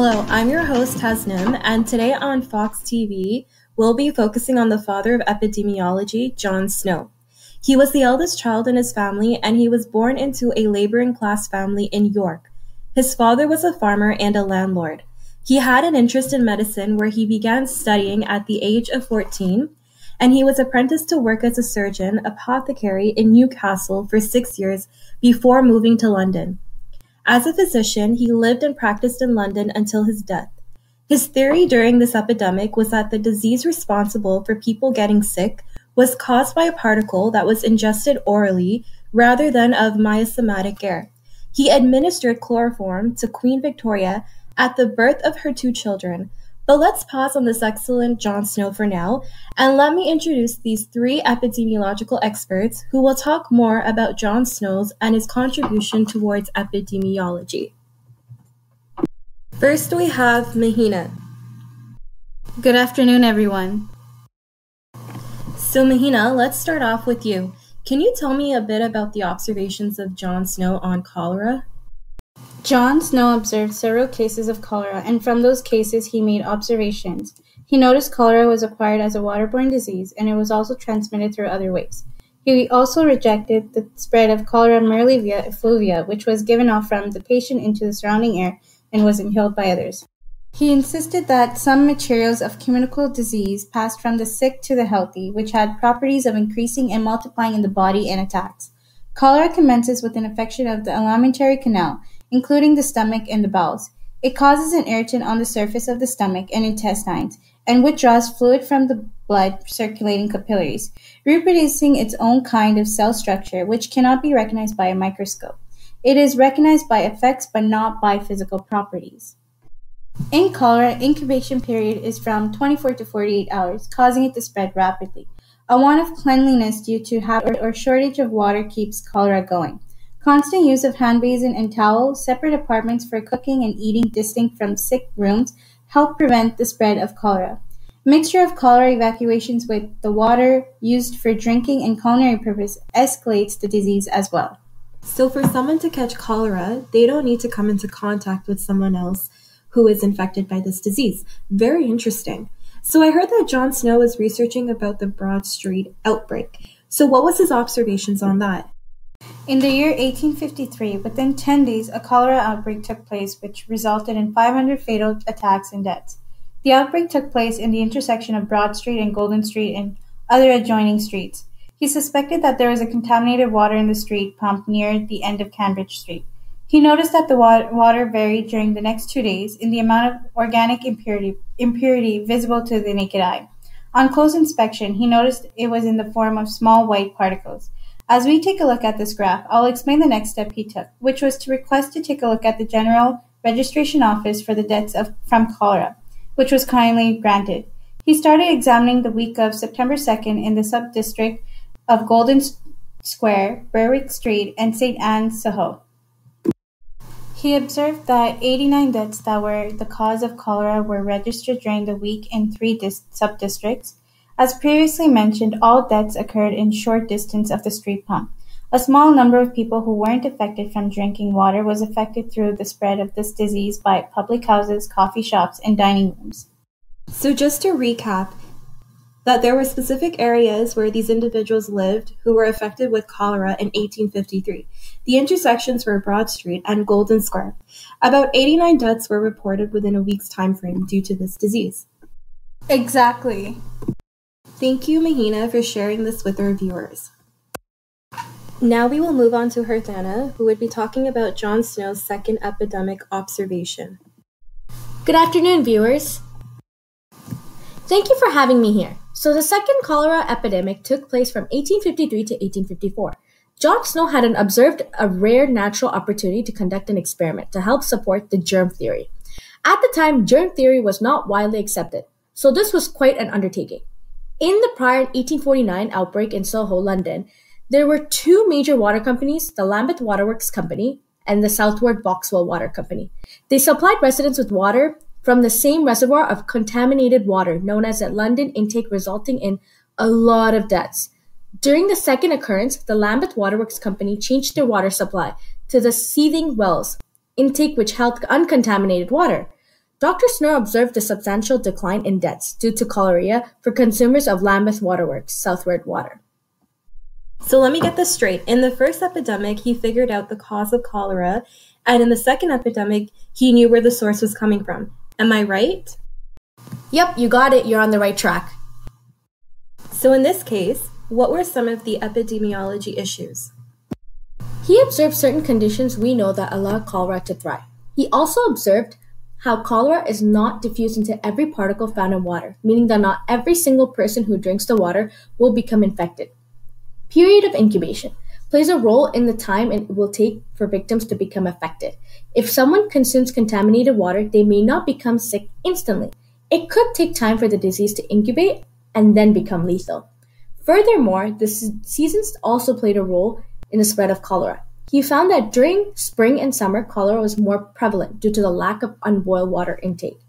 Hello, I'm your host Tashim, and today on Fox TV, we'll be focusing on the father of epidemiology, John Snow. He was the eldest child in his family, and he was born into a laboring class family in York. His father was a farmer and a landlord. He had an interest in medicine where he began studying at the age of 14, and he was apprenticed to work as a surgeon apothecary in Newcastle for 6 years before moving to London. As a physician, he lived and practiced in London until his death. His theory during this epidemic was that the disease responsible for people getting sick was caused by a particle that was ingested orally rather than of miasmatic air. He administered chloroform to Queen Victoria at the birth of her 2 children. But let's pause on this excellent John Snow for now, and let me introduce these 3 epidemiological experts who will talk more about John Snow's and his contribution towards epidemiology. First, we have Mihina. Good afternoon, everyone. So Mihina, let's start off with you. Can you tell me a bit about the observations of John Snow on cholera? John Snow observed several cases of cholera, and from those cases he made observations. He noticed cholera was acquired as a waterborne disease, and it was also transmitted through other ways. He also rejected the spread of cholera merely via effluvia, which was given off from the patient into the surrounding air and was inhaled by others. He insisted that some materials of communicable disease passed from the sick to the healthy, which had properties of increasing and multiplying in the body and attacks. Cholera commences with an infection of the alimentary canal, including the stomach and the bowels. It causes an irritant on the surface of the stomach and intestines, and withdraws fluid from the blood circulating capillaries, reproducing its own kind of cell structure, which cannot be recognized by a microscope. It is recognized by effects but not by physical properties. In cholera, incubation period is from 24 to 48 hours, causing it to spread rapidly. A want of cleanliness due to habit or shortage of water keeps cholera going. Constant use of hand basin and towel, separate apartments for cooking and eating distinct from sick rooms help prevent the spread of cholera. Mixture of cholera evacuations with the water used for drinking and culinary purpose escalates the disease as well. So for someone to catch cholera, they don't need to come into contact with someone else who is infected by this disease. Very interesting. So I heard that John Snow was researching about the Broad Street outbreak. So what was his observations on that? In the year 1853, within 10 days, a cholera outbreak took place which resulted in 500 fatal attacks and deaths. The outbreak took place in the intersection of Broad Street and Golden Street and other adjoining streets. He suspected that there was a contaminated water in the street pump near the end of Cambridge Street. He noticed that the water varied during the next 2 days in the amount of organic impurity visible to the naked eye. On close inspection, he noticed it was in the form of small white particles. As we take a look at this graph, I'll explain the next step he took, which was to request to take a look at the General Registration Office for the deaths from cholera, which was kindly granted. He started examining the week of September 2nd in the sub-district of Golden Square, Berwick Street, and St. Anne's, Soho. He observed that 89 deaths that were the cause of cholera were registered during the week in 3 sub-districts. As previously mentioned, all deaths occurred in short distance of the street pump. A small number of people who weren't affected from drinking water was affected through the spread of this disease by public houses, coffee shops, and dining rooms. So just to recap, that there were specific areas where these individuals lived who were affected with cholera in 1853. The intersections were Broad Street and Golden Square. About 89 deaths were reported within a week's time frame due to this disease. Exactly. Thank you, Mihina, for sharing this with our viewers. Now we will move on to Herthana, who would be talking about John Snow's second epidemic observation. Good afternoon, viewers. Thank you for having me here. So the second cholera epidemic took place from 1853 to 1854. John Snow had observed a rare natural opportunity to conduct an experiment to help support the germ theory. At the time, germ theory was not widely accepted, so this was quite an undertaking. In the prior 1849 outbreak in Soho, London, there were 2 major water companies, the Lambeth Waterworks Company and the Southward Boxwell Water Company. They supplied residents with water from the same reservoir of contaminated water known as a London intake, resulting in a lot of deaths. During the second occurrence, the Lambeth Waterworks Company changed their water supply to the seething wells intake, which held uncontaminated water. Dr. Snow observed a substantial decline in deaths due to cholera for consumers of Lambeth Waterworks Southward water. So let me get this straight. In the first epidemic, he figured out the cause of cholera, and in the second epidemic, he knew where the source was coming from. Am I right? Yep, you got it. You're on the right track. So in this case, what were some of the epidemiology issues? He observed certain conditions we know that allow cholera to thrive. He also observed how cholera is not diffused into every particle found in water, meaning that not every single person who drinks the water will become infected. Period of incubation plays a role in the time it will take for victims to become affected. If someone consumes contaminated water, they may not become sick instantly. It could take time for the disease to incubate and then become lethal. Furthermore, the seasons also played a role in the spread of cholera. He found that during spring and summer, cholera was more prevalent due to the lack of unboiled water intake.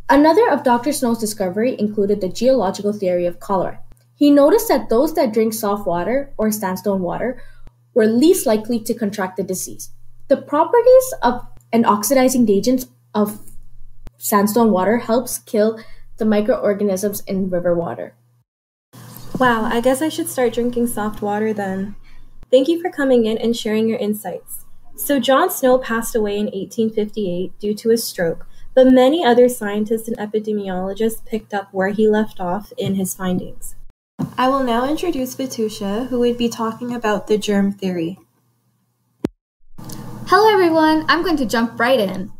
Another of Dr. Snow's discovery included the geological theory of cholera. He noticed that those that drink soft water or sandstone water were least likely to contract the disease. The properties of and oxidizing agents of sandstone water helps kill the microorganisms in river water. Wow, I guess I should start drinking soft water then. Thank you for coming in and sharing your insights. So John Snow passed away in 1858 due to a stroke, but many other scientists and epidemiologists picked up where he left off in his findings. I will now introduce Vithusa, who would be talking about the germ theory. Hello everyone, I'm going to jump right in.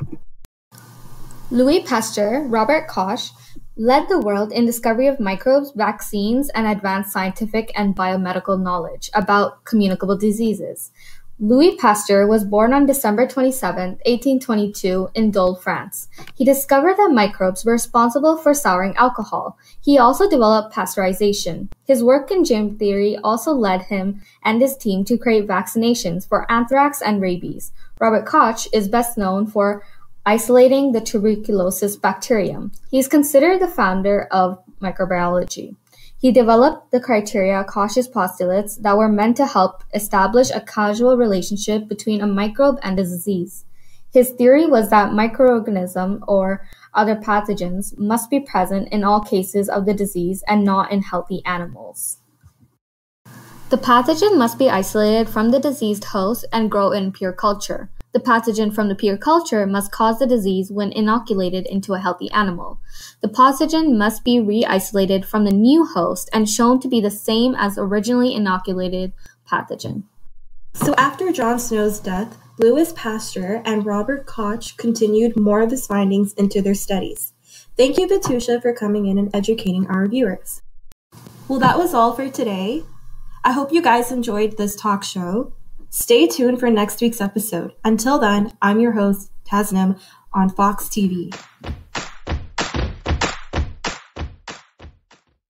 Louis Pasteur, Robert Koch, led the world in discovery of microbes, vaccines, and advanced scientific and biomedical knowledge about communicable diseases. Louis Pasteur was born on December 27, 1822, in Dole, France. He discovered that microbes were responsible for souring alcohol. He also developed pasteurization. His work in germ theory also led him and his team to create vaccinations for anthrax and rabies. Robert Koch is best known for isolating the tuberculosis bacterium. He is considered the founder of microbiology. He developed the criteria Koch's postulates that were meant to help establish a causal relationship between a microbe and a disease. His theory was that microorganisms or other pathogens must be present in all cases of the disease and not in healthy animals. The pathogen must be isolated from the diseased host and grow in pure culture. The pathogen from the pure culture must cause the disease when inoculated into a healthy animal. The pathogen must be re-isolated from the new host and shown to be the same as originally inoculated pathogen. So after John Snow's death, Louis Pasteur and Robert Koch continued more of his findings into their studies. Thank you, Vithusa, for coming in and educating our viewers. Well, that was all for today. I hope you guys enjoyed this talk show. Stay tuned for next week's episode. Until then, I'm your host, Tashim, on Fox TV.